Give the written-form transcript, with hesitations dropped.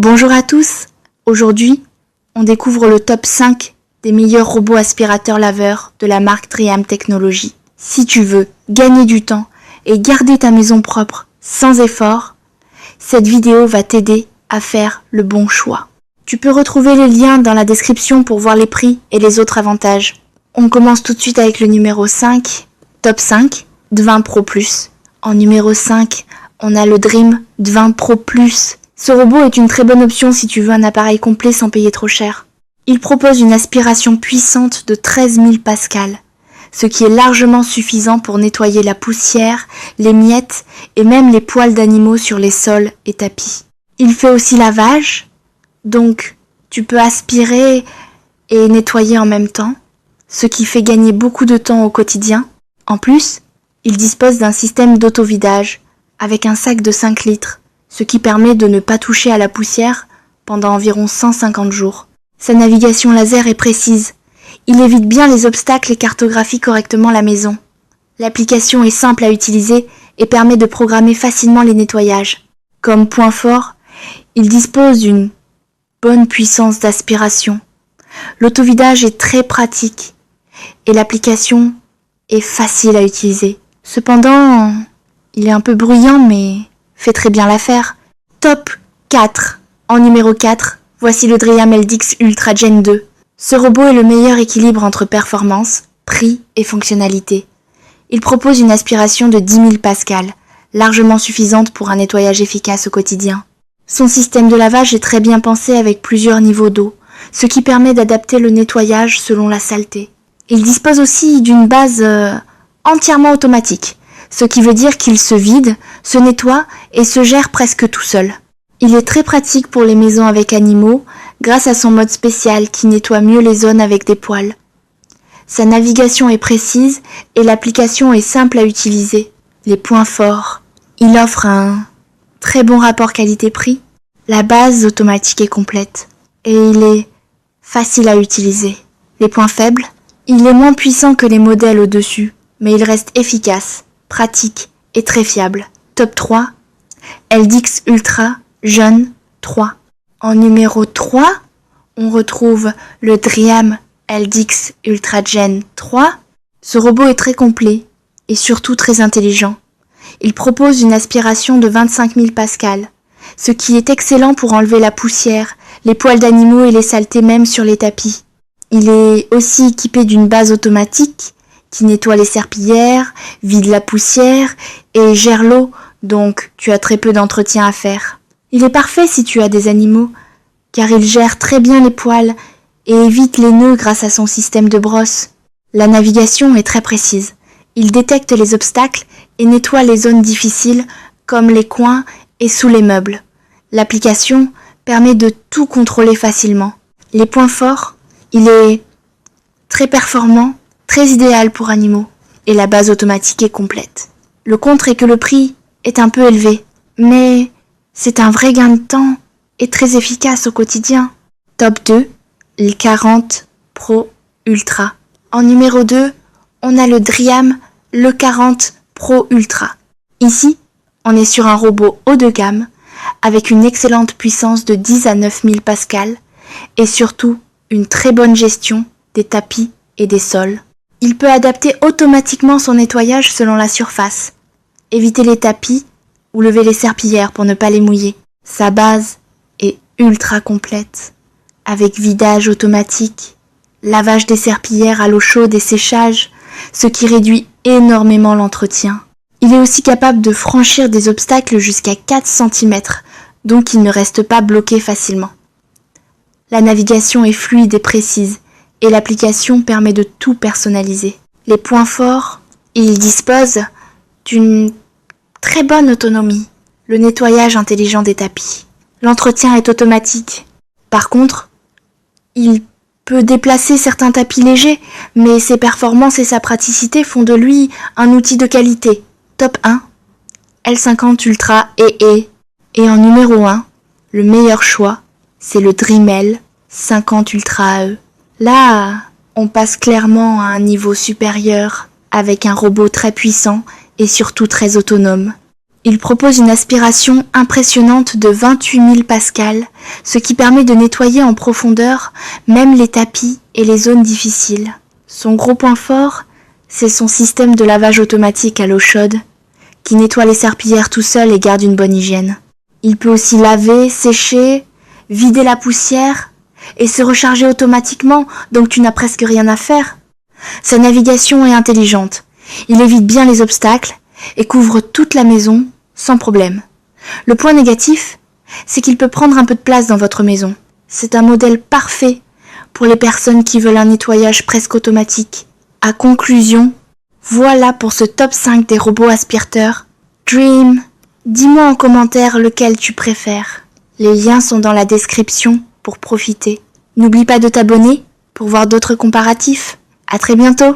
Bonjour à tous. Aujourd'hui, on découvre le top 5 des meilleurs robots aspirateurs-laveurs de la marque Dream Technology. Si tu veux gagner du temps et garder ta maison propre sans effort, cette vidéo va t'aider à faire le bon choix. Tu peux retrouver les liens dans la description pour voir les prix et les autres avantages. On commence tout de suite avec le numéro 5, top 5, D20 Pro Plus. En numéro 5, on a le Dream D20 Pro Plus. Ce robot est une très bonne option si tu veux un appareil complet sans payer trop cher. Il propose une aspiration puissante de 13 000 pascal, ce qui est largement suffisant pour nettoyer la poussière, les miettes et même les poils d'animaux sur les sols et tapis. Il fait aussi lavage, donc tu peux aspirer et nettoyer en même temps, ce qui fait gagner beaucoup de temps au quotidien. En plus, il dispose d'un système d'autovidage avec un sac de 5 litres, ce qui permet de ne pas toucher à la poussière pendant environ 150 jours. Sa navigation laser est précise. Il évite bien les obstacles et cartographie correctement la maison. L'application est simple à utiliser et permet de programmer facilement les nettoyages. Comme point fort, il dispose d'une bonne puissance d'aspiration. L'autovidage est très pratique et l'application est facile à utiliser. Cependant, il est un peu bruyant mais fait très bien l'affaire. Top 4. En numéro 4, voici le Dream LDX Ultra Gen 2. Ce robot est le meilleur équilibre entre performance, prix et fonctionnalité. Il propose une aspiration de 10 000 pascal, largement suffisante pour un nettoyage efficace au quotidien. Son système de lavage est très bien pensé avec plusieurs niveaux d'eau, ce qui permet d'adapter le nettoyage selon la saleté. Il dispose aussi d'une base entièrement automatique, ce qui veut dire qu'il se vide, se nettoie et se gère presque tout seul. Il est très pratique pour les maisons avec animaux, grâce à son mode spécial qui nettoie mieux les zones avec des poils. Sa navigation est précise et l'application est simple à utiliser. Les points forts. Il offre un très bon rapport qualité-prix. La base automatique est complète et il est facile à utiliser. Les points faibles. Il est moins puissant que les modèles au-dessus, mais il reste efficace, pratique et très fiable. Top 3, LDX Ultra Gen 3. En numéro 3, on retrouve le Dream LDX Ultra Gen 3. Ce robot est très complet et surtout très intelligent. Il propose une aspiration de 25 000 pascal, ce qui est excellent pour enlever la poussière, les poils d'animaux et les saletés même sur les tapis. Il est aussi équipé d'une base automatique qui nettoie les serpillières, vide la poussière et gère l'eau, donc tu as très peu d'entretien à faire. Il est parfait si tu as des animaux, car il gère très bien les poils et évite les nœuds grâce à son système de brosse. La navigation est très précise. Il détecte les obstacles et nettoie les zones difficiles comme les coins et sous les meubles. L'application permet de tout contrôler facilement. Les points forts, il est très performant, très idéal pour animaux, et la base automatique est complète. Le contre est que le prix est un peu élevé, mais c'est un vrai gain de temps et très efficace au quotidien. Top 2, le 40 Pro Ultra. En numéro 2, on a le Dream le 40 Pro Ultra. Ici, on est sur un robot haut de gamme avec une excellente puissance de 10 à 9 000 pascal et surtout une très bonne gestion des tapis et des sols. Il peut adapter automatiquement son nettoyage selon la surface, éviter les tapis ou lever les serpillières pour ne pas les mouiller. Sa base est ultra complète, avec vidage automatique, lavage des serpillières à l'eau chaude et séchage, ce qui réduit énormément l'entretien. Il est aussi capable de franchir des obstacles jusqu'à 4 cm, donc il ne reste pas bloqué facilement. La navigation est fluide et précise, et l'application permet de tout personnaliser. Les points forts, il dispose d'une très bonne autonomie, le nettoyage intelligent des tapis. L'entretien est automatique. Par contre, il peut déplacer certains tapis légers, mais ses performances et sa praticité font de lui un outil de qualité. Top 1, L50 Ultra EE. Et en numéro 1, le meilleur choix, c'est le Dremel 50 Ultra AE. Là, on passe clairement à un niveau supérieur avec un robot très puissant et surtout très autonome. Il propose une aspiration impressionnante de 28 000 pascal, ce qui permet de nettoyer en profondeur même les tapis et les zones difficiles. Son gros point fort, c'est son système de lavage automatique à l'eau chaude, qui nettoie les serpillières tout seul et garde une bonne hygiène. Il peut aussi laver, sécher, vider la poussière et se recharger automatiquement, donc tu n'as presque rien à faire. Sa navigation est intelligente. Il évite bien les obstacles et couvre toute la maison sans problème. Le point négatif, c'est qu'il peut prendre un peu de place dans votre maison. C'est un modèle parfait pour les personnes qui veulent un nettoyage presque automatique. À conclusion, voilà pour ce top 5 des robots aspirateurs. Dream, dis-moi en commentaire lequel tu préfères. Les liens sont dans la description pour profiter. N'oublie pas de t'abonner pour voir d'autres comparatifs. À très bientôt!